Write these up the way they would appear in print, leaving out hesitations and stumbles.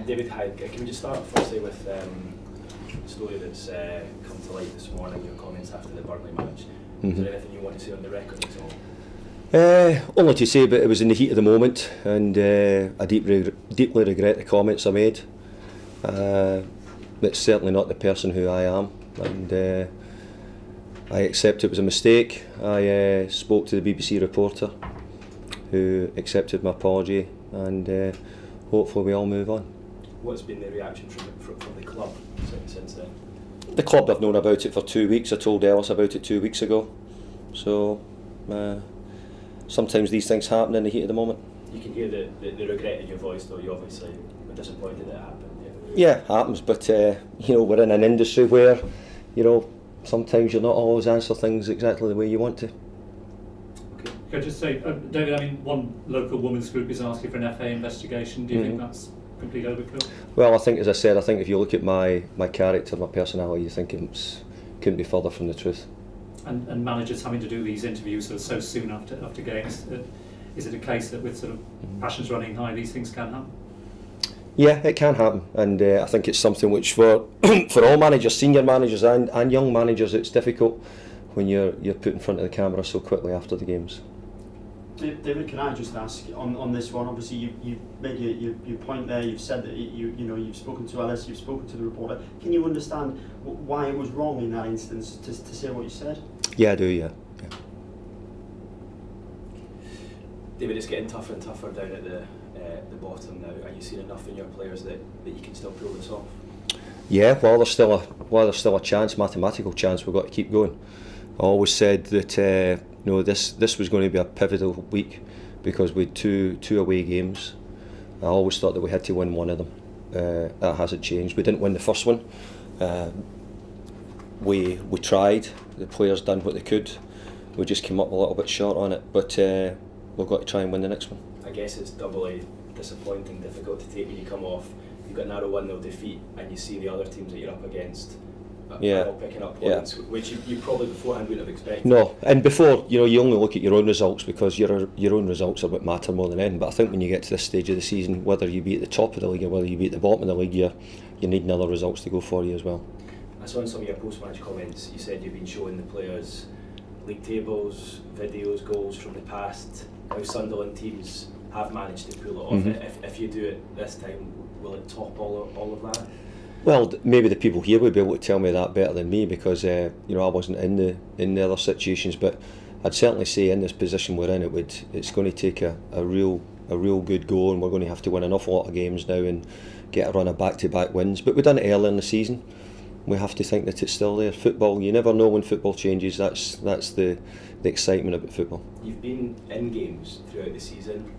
David, hi. Can we just start firstly with the story that's come to light this morning, your comments after the Burnley match? Is there anything you want to say on the record at all? Only to say, but it was in the heat of the moment, and I deeply regret the comments I made. It's certainly not the person who I am, and I accept it was a mistake. I spoke to the BBC reporter, who accepted my apology, and hopefully we all move on. What's been the reaction from the club since then? The club have known about it for 2 weeks. I told Ellis about it 2 weeks ago. So sometimes these things happen in the heat of the moment. You can hear the regret in your voice, though. You obviously were disappointed that it happened. Yeah, it happens, but we're in an industry where, sometimes you'll not always answer things exactly the way you want to. Okay. Can I just say, David, one local women's group is asking for an FA investigation. Do you think that's complete overkill? Well, I think, as I said, if you look at my character, my personality, you think it couldn't be further from the truth. And managers having to do these interviews so soon after games, is it a case that with sort of passions running high, these things can happen? Yeah, it can happen, and I think it's something which for all managers, senior managers and young managers, it's difficult when you're put in front of the camera so quickly after the games. David, can I just ask on this one? Obviously, you've made your point there. You've said that you've spoken to Ellis, you've spoken to the reporter. Can you understand why it was wrong in that instance to say what you said? Yeah, I do. Yeah. David, it's getting tougher and tougher down at the bottom now. Are you seeing enough in your players that you can still pull this off? Yeah, while there's still a chance, mathematical chance, we've got to keep going. I always said that this was going to be a pivotal week because we had two away games. I always thought that we had to win one of them. That hasn't changed. We didn't win the first one. We tried. The players done what they could. We just came up a little bit short on it, but we've got to try and win the next one. I guess it's doubly disappointing, difficult to take when you come off. You've got a narrow 1-0 defeat and you see the other teams that you're up against are all picking up points, which you probably beforehand wouldn't have expected. No, and before, you only look at your own results because your own results are what matter more than anything. But I think when you get to this stage of the season, whether you be at the top of the league or whether you be at the bottom of the league, you need other results to go for you as well. I saw in some of your post-match comments, you said you've been showing the players league tables, videos, goals from the past, how Sunderland teams have managed to pull it off. If you do it this time, will it top all of that? Well, maybe the people here would be able to tell me that better than me because I wasn't in the other situations. But I'd certainly say in this position we're in, it's going to take a real good go, and we're going to have to win an awful lot of games now and get a run of back-to-back wins. But we've done it early in the season. We have to think that it's still there. Football, you never know when football changes. That's the excitement about football. You've been in games throughout the season.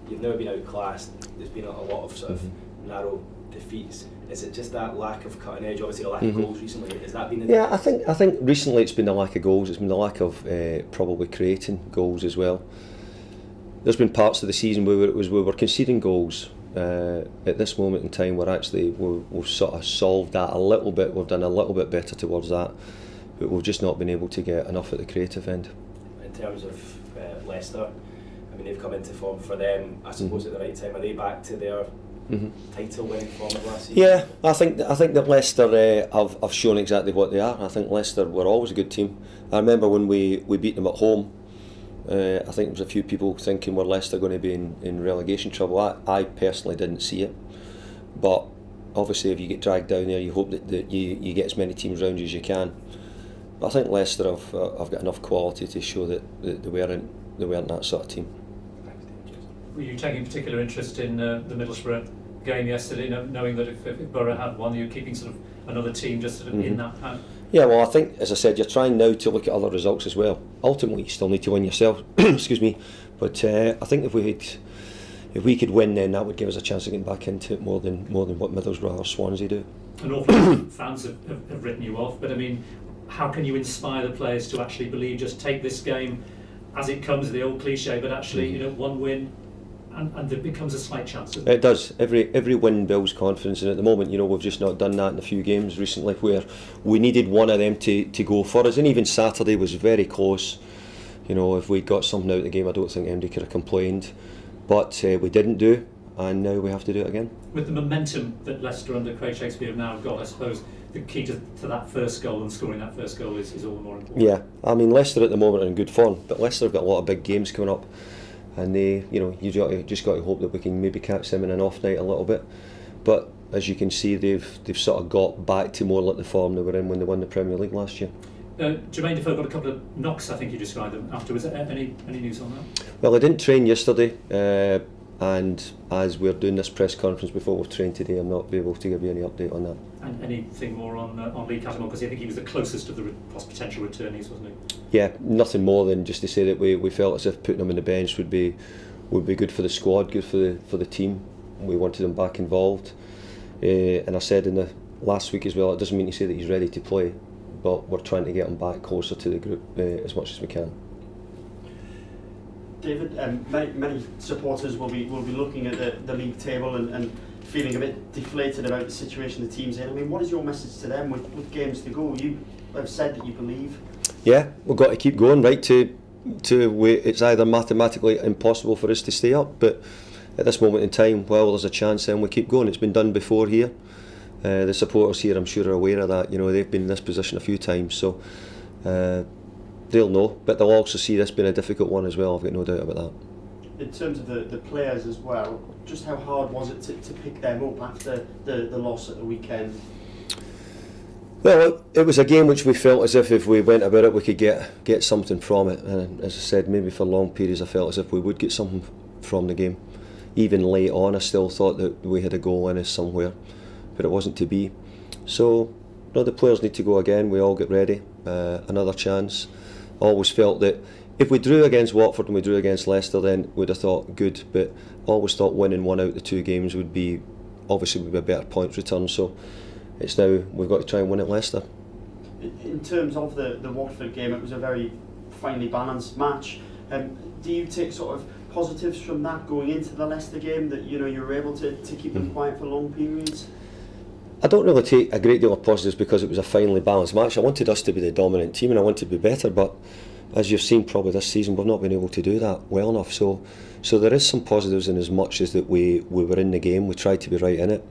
You've never been outclassed. There's been a lot of sort of narrow defeats. Is it just that lack of cutting edge? Obviously, the lack of goals recently. Has that been the difference? I think recently it's been the lack of goals. It's been the lack of probably creating goals as well. There's been parts of the season where we were conceding goals. At this moment in time, we've sort of solved that a little bit. We've done a little bit better towards that, but we've just not been able to get enough at the creative end. In terms of Leicester, I mean, they've come into form for them, I suppose, at the right time. Are they back to their title-winning form of last season? Yeah, I think that Leicester have shown exactly what they are. I think Leicester were always a good team. I remember when we beat them at home. I think there was a few people thinking were Leicester going to be in relegation trouble. I personally didn't see it, but obviously if you get dragged down there, you hope that you get as many teams round you as you can. But I think Leicester have got enough quality to show that they weren't that sort of team. Were you taking particular interest in the Middlesbrough game yesterday, knowing that if Borough had won, you're keeping sort of another team just sort of in that path? Yeah, well, I think, as I said, you're trying now to look at other results as well. Ultimately, you still need to win yourself. Excuse me, but I think if we could win, then that would give us a chance of getting back into it more than what Middlesbrough or Swansea do. An awful lot of fans have written you off, but I mean, how can you inspire the players to actually believe? Just take this game as it comes, the old cliche, but actually, one win. And it becomes a slight chance. It does. Every win builds confidence, and at the moment, we've just not done that in a few games recently where we needed one of them to go for us. And even Saturday was very close. If we'd got something out of the game, I don't think anybody could have complained. But we didn't do. and now we have to do it again. With the momentum that Leicester under Craig Shakespeare have now got, I suppose the key to that first goal and scoring that first goal is all the more important. Yeah, I mean Leicester at the moment are in good form, but Leicester have got a lot of big games coming up, and they, you just got to hope that we can maybe catch them in an off night a little bit. But as you can see, they've sort of got back to more like the form they were in when they won the Premier League last year. Jermaine Defoe got a couple of knocks, I think you described them afterwards. Any news on that? Well, I didn't train yesterday, and as we're doing this press conference before we've trained today, I'm not able to give you any update on that. And anything more on Lee Cattermole, because I think he was the closest of the potential returnees, wasn't he? Yeah, nothing more than just to say that we felt as if putting him on the bench would be good for the squad, good for the team. We wanted him back involved, and I said in the last week as well, it doesn't mean to say that he's ready to play, but we're trying to get him back closer to the group as much as we can. David, many supporters will be looking at the league table and feeling a bit deflated about the situation the team's in. I mean, what is your message to them with games to go? You have said that you believe. Yeah, we've got to keep going, right? It's either mathematically impossible for us to stay up, but at this moment in time, well, there's a chance, then we keep going. It's been done before here. The supporters here, I'm sure, are aware of that. They've been in this position a few times, so they'll know. But they'll also see this being a difficult one as well. I've got no doubt about that. In terms of the players as well, just how hard was it to pick them up after the loss at the weekend? Well, it was a game which we felt as if we went about it, we could get something from it. And as I said, maybe for long periods I felt as if we would get something from the game. Even late on, I still thought that we had a goal in us somewhere, but it wasn't to be. So, the players need to go again. We all get ready. Another chance. Always felt that if we drew against Watford and we drew against Leicester, then we'd have thought good. But always thought winning one out of the two games would be a better points return. So it's now we've got to try and win at Leicester. In terms of the Watford game, it was a very finely balanced match. Do you take sort of positives from that going into the Leicester game, that you were able to keep them quiet for long periods? I don't really take a great deal of positives because it was a finely balanced match. I wanted us to be the dominant team and I wanted to be better, but as you've seen probably this season, we've not been able to do that well enough. So there is some positives in as much as that we were in the game. We tried to be right in it.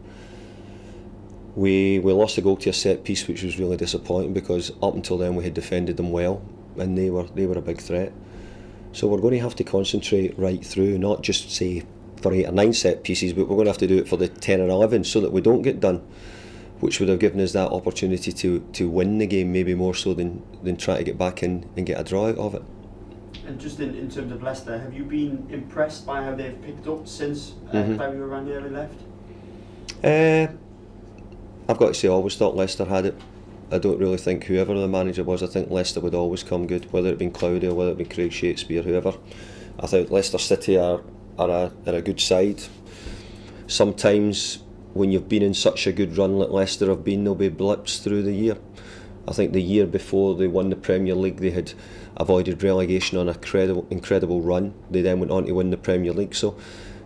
We lost a goal to a set piece, which was really disappointing because up until then we had defended them well and they were a big threat. So we're going to have to concentrate right through, not just say for 8 or 9 set pieces, but we're going to have to do it for the 10 or 11 so that we don't get done, which would have given us that opportunity to win the game, maybe more so than try to get back in and get a draw out of it. And just in terms of Leicester, have you been impressed by how they've picked up since Claudio Ranieri left? I've got to say, I always thought Leicester had it. I don't really think whoever the manager was, I think Leicester would always come good, whether it been Claudio, whether it been Craig Shakespeare, whoever. I think Leicester City are a good side. Sometimes when you've been in such a good run like Leicester have been, there'll be blips through the year. I think the year before they won the Premier League, they had avoided relegation on a incredible run. They then went on to win the Premier League. So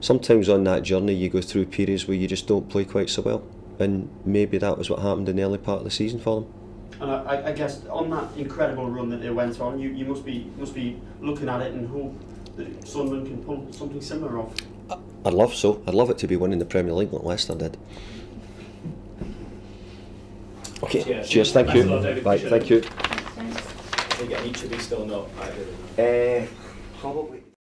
sometimes on that journey you go through periods where you just don't play quite so well. And maybe that was what happened in the early part of the season for them. And I guess on that incredible run that they went on, you must be looking at it and hope that Sunderland can pull something similar off. I'd love so. I'd love it to be winning the Premier League like Leicester did. Okay, cheers. Thank you. Bye. Thank you. Are you getting each of these still not? Probably.